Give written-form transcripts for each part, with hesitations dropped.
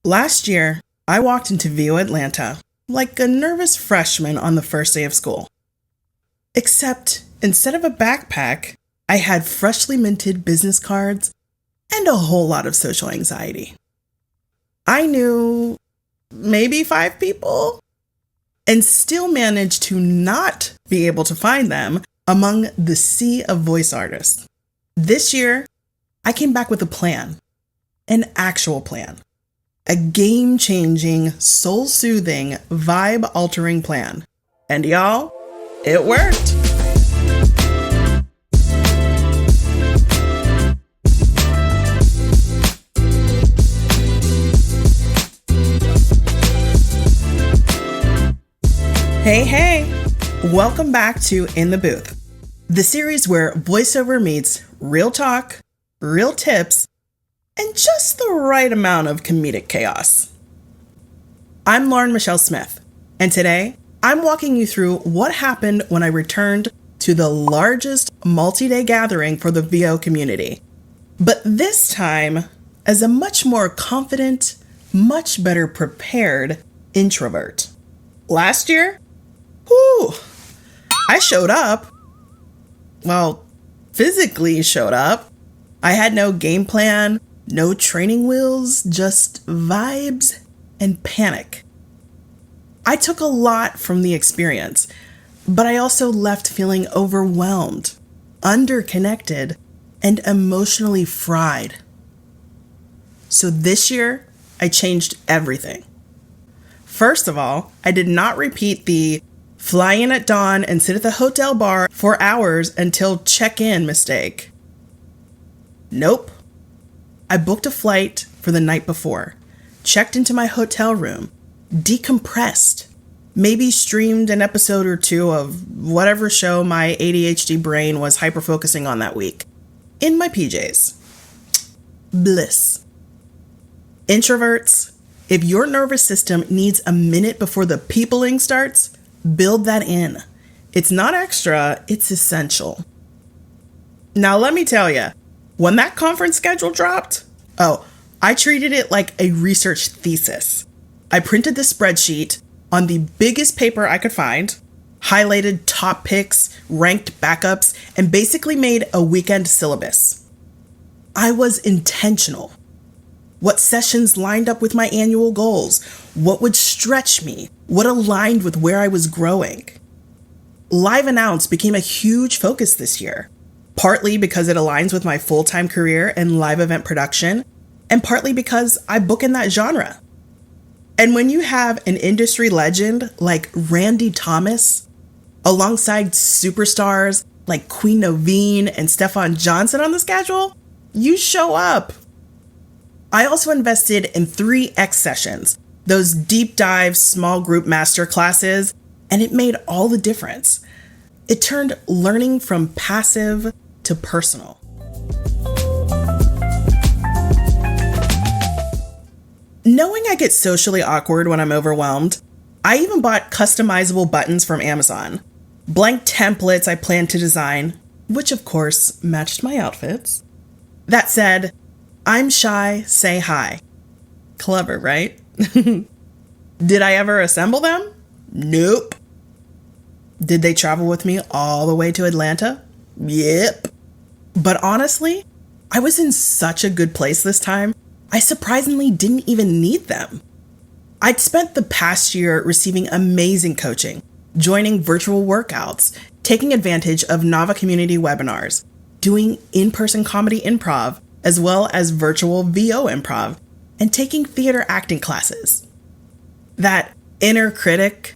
Last year, I walked into VO Atlanta like a nervous freshman on the first day of school. Except instead of a backpack, I had freshly minted business cards and a whole lot of social anxiety. I knew maybe 5 people and still managed to not be able to find them among the sea of voice artists. This year, I came back with a plan, an actual plan. A game-changing, soul-soothing, vibe-altering plan. And y'all, it worked! Hey! Welcome back to In the Booth, the series where voiceover meets real talk, real tips, and just the right amount of comedic chaos. I'm Lauren Michelle Smith, and today I'm walking you through what happened when I returned to the largest multi-day gathering for the VO community, but this time as a much more confident, much better prepared introvert. Last year, I showed up. Well, physically showed up. I had no game plan, no training wheels, just vibes and panic. I took a lot from the experience, but I also left feeling overwhelmed, underconnected, and emotionally fried. So this year, I changed everything. First of all, I did not repeat the fly in at dawn and sit at the hotel bar for hours until check-in mistake. Nope. I booked a flight for the night before, checked into my hotel room, decompressed, maybe streamed an episode or two of whatever show my ADHD brain was hyper-focusing on that week, in my PJs. Bliss. Introverts, if your nervous system needs a minute before the peopling starts, build that in. It's not extra, it's essential. Now let me tell you, when that conference schedule dropped, I treated it like a research thesis. I printed the spreadsheet on the biggest paper I could find, highlighted top picks, ranked backups, and basically made a weekend syllabus. I was intentional. What sessions lined up with my annual goals? What would stretch me? What aligned with where I was growing? Live Announce became a huge focus this year. Partly because it aligns with my full-time career in live event production, and partly because I book in that genre. And when you have an industry legend like Randy Thomas, alongside superstars like Queen Novine and Stefan Johnson on the schedule, you show up. I also invested in 3X sessions, those deep dive small group master classes, and it made all the difference. It turned learning from passive to personal. Knowing I get socially awkward when I'm overwhelmed, I even bought customizable buttons from Amazon, blank templates I planned to design, which of course matched my outfits. That said, I'm shy, say hi. Clever, right? Did I ever assemble them? Nope. Did they travel with me all the way to Atlanta? Yep. But honestly, I was in such a good place this time, I surprisingly didn't even need them. I'd spent the past year receiving amazing coaching, joining virtual workouts, taking advantage of Nava community webinars, doing in-person comedy improv, as well as virtual VO improv, and taking theater acting classes. That inner critic,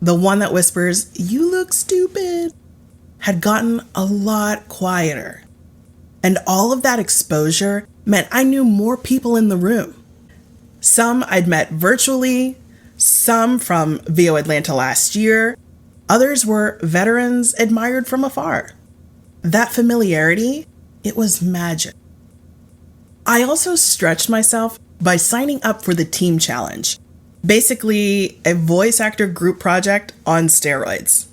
the one that whispers, "You look stupid," had gotten a lot quieter. And all of that exposure meant I knew more people in the room. Some I'd met virtually, some from VO Atlanta last year, others were veterans admired from afar. That familiarity, it was magic. I also stretched myself by signing up for the Team Challenge, basically a voice actor group project on steroids.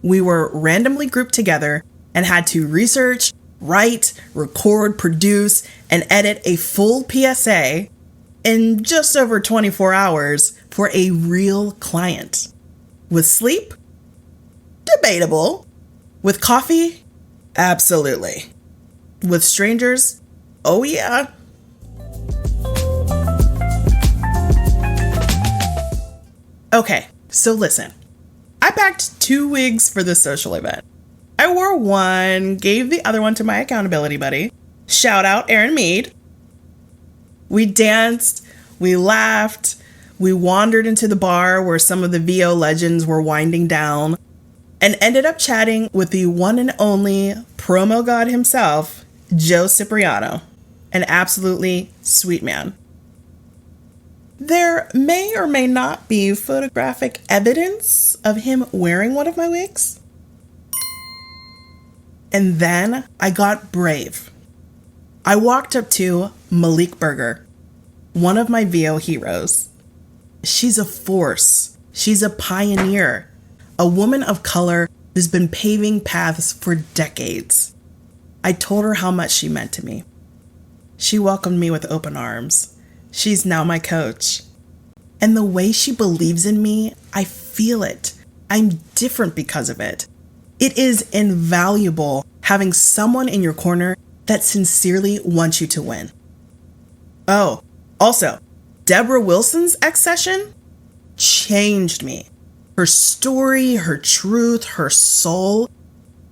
We were randomly grouped together and had to research, write, record, produce, and edit a full PSA in just over 24 hours for a real client. With sleep? Debatable. With coffee? Absolutely. With strangers? Oh yeah. Okay, so listen. I packed 2 wigs for this social event. I wore one, gave the other one to my accountability buddy. Shout out Aaron Mead. We danced, we laughed, we wandered into the bar where some of the VO legends were winding down, and ended up chatting with the one and only promo god himself, Joe Cipriano, an absolutely sweet man. There may or may not be photographic evidence of him wearing one of my wigs. And then I got brave. I walked up to Malik Berger, one of my VO heroes. She's a force. She's a pioneer, a woman of color who's been paving paths for decades. I told her how much she meant to me. She welcomed me with open arms. She's now my coach. And the way she believes in me, I feel it. I'm different because of it. It is invaluable having someone in your corner that sincerely wants you to win. Oh, also, Deborah Wilson's X session changed me. Her story, her truth, her soul.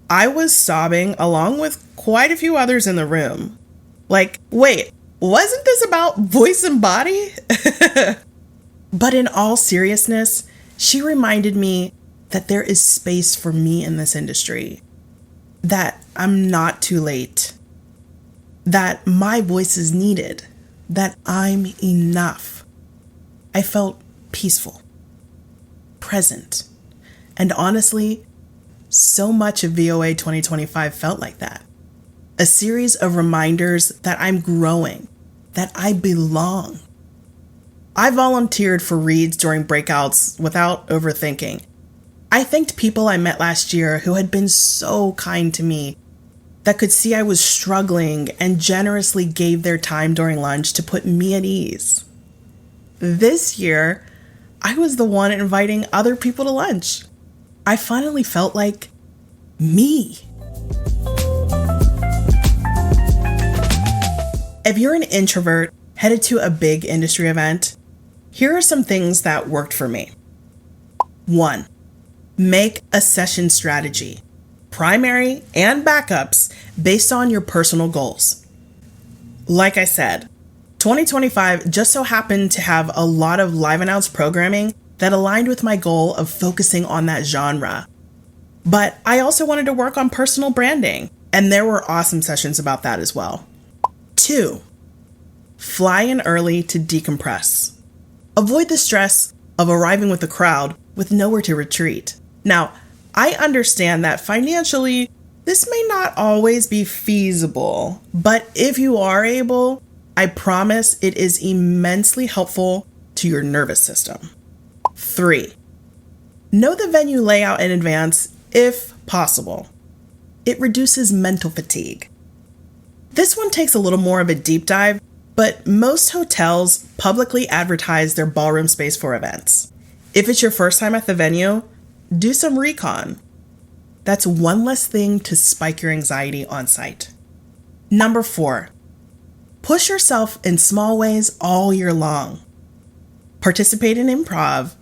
I was sobbing along with quite a few others in the room. Like, wait, wasn't this about voice and body? But in all seriousness, she reminded me that there is space for me in this industry, that I'm not too late, that my voice is needed, that I'm enough. I felt peaceful, present, and honestly, so much of VOA 2025 felt like that. A series of reminders that I'm growing, that I belong. I volunteered for reads during breakouts without overthinking. I thanked people I met last year who had been so kind to me, that could see I was struggling and generously gave their time during lunch to put me at ease. This year, I was the one inviting other people to lunch. I finally felt like me. If you're an introvert headed to a big industry event, here are some things that worked for me. 1. Make a session strategy, primary and backups, based on your personal goals. Like I said, 2025 just so happened to have a lot of live announced programming that aligned with my goal of focusing on that genre. But I also wanted to work on personal branding, and there were awesome sessions about that as well. 2. Fly in early to decompress. Avoid the stress of arriving with a crowd with nowhere to retreat. Now, I understand that financially, this may not always be feasible, but if you are able, I promise it is immensely helpful to your nervous system. 3. Know the venue layout in advance if possible. It reduces mental fatigue. This one takes a little more of a deep dive, but most hotels publicly advertise their ballroom space for events. If it's your first time at the venue, do some recon. That's one less thing to spike your anxiety on site. Number 4, push yourself in small ways all year long. Participate in improv.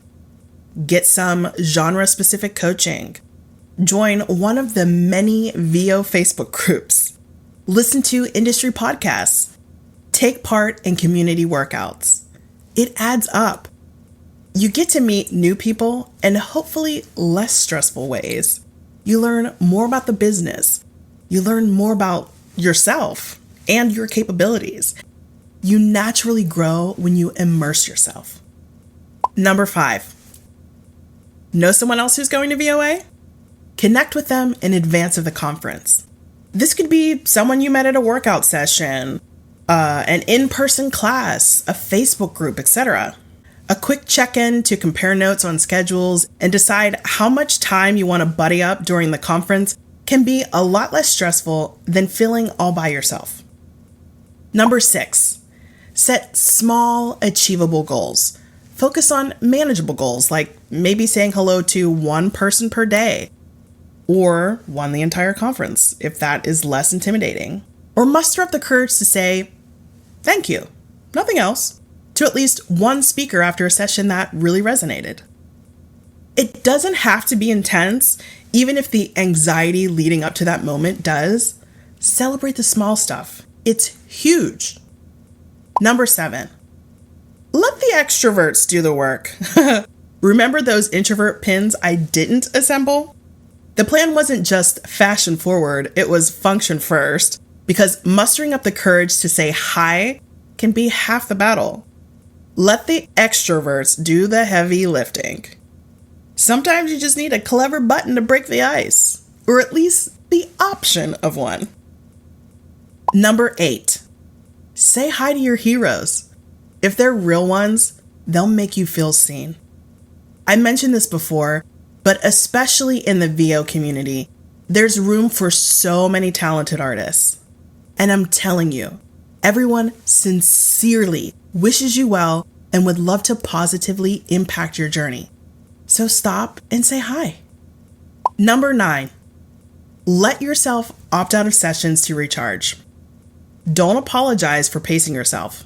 Get some genre-specific coaching. Join one of the many VO Facebook groups. Listen to industry podcasts. Take part in community workouts. It adds up. You get to meet new people in hopefully less stressful ways. You learn more about the business. You learn more about yourself and your capabilities. You naturally grow when you immerse yourself. Number 5, know someone else who's going to VOA? Connect with them in advance of the conference. This could be someone you met at a workout session, an in-person class, a Facebook group, etc. A quick check-in to compare notes on schedules and decide how much time you want to buddy up during the conference can be a lot less stressful than feeling all by yourself. Number 6, Set small, achievable goals. Focus on manageable goals, like maybe saying hello to one person per day, or one the entire conference, if that is less intimidating. Or muster up the courage to say, thank you, nothing else, to at least one speaker after a session that really resonated. It doesn't have to be intense, even if the anxiety leading up to that moment does. Celebrate the small stuff. It's huge. Number 7, let the extroverts do the work. Remember those introvert pins I didn't assemble? The plan wasn't just fashion forward, it was function first, because mustering up the courage to say hi can be half the battle. Let the extroverts do the heavy lifting. Sometimes you just need a clever button to break the ice, or at least the option of one. Number 8, say hi to your heroes. If they're real ones, they'll make you feel seen. I mentioned this before, but especially in the VO community, there's room for so many talented artists. And I'm telling you, everyone sincerely wishes you well and would love to positively impact your journey. So stop and say hi. Number 9, let yourself opt out of sessions to recharge. Don't apologize for pacing yourself.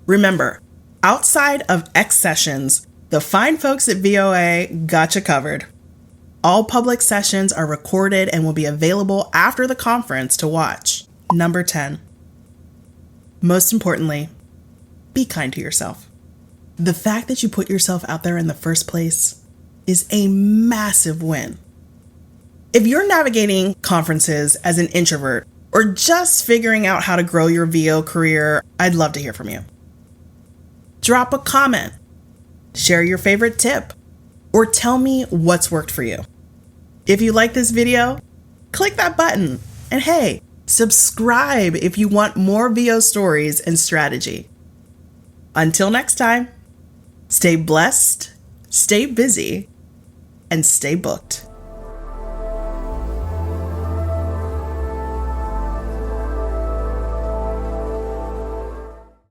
Remember, outside of X sessions, the fine folks at VOA got you covered. All public sessions are recorded and will be available after the conference to watch. Number 10, most importantly, be kind to yourself. The fact that you put yourself out there in the first place is a massive win. If you're navigating conferences as an introvert or just figuring out how to grow your VO career, I'd love to hear from you. Drop a comment, share your favorite tip, or tell me what's worked for you. If you like this video, click that button. And hey, subscribe if you want more VO stories and strategy. Until next time, stay blessed, stay busy, and stay booked.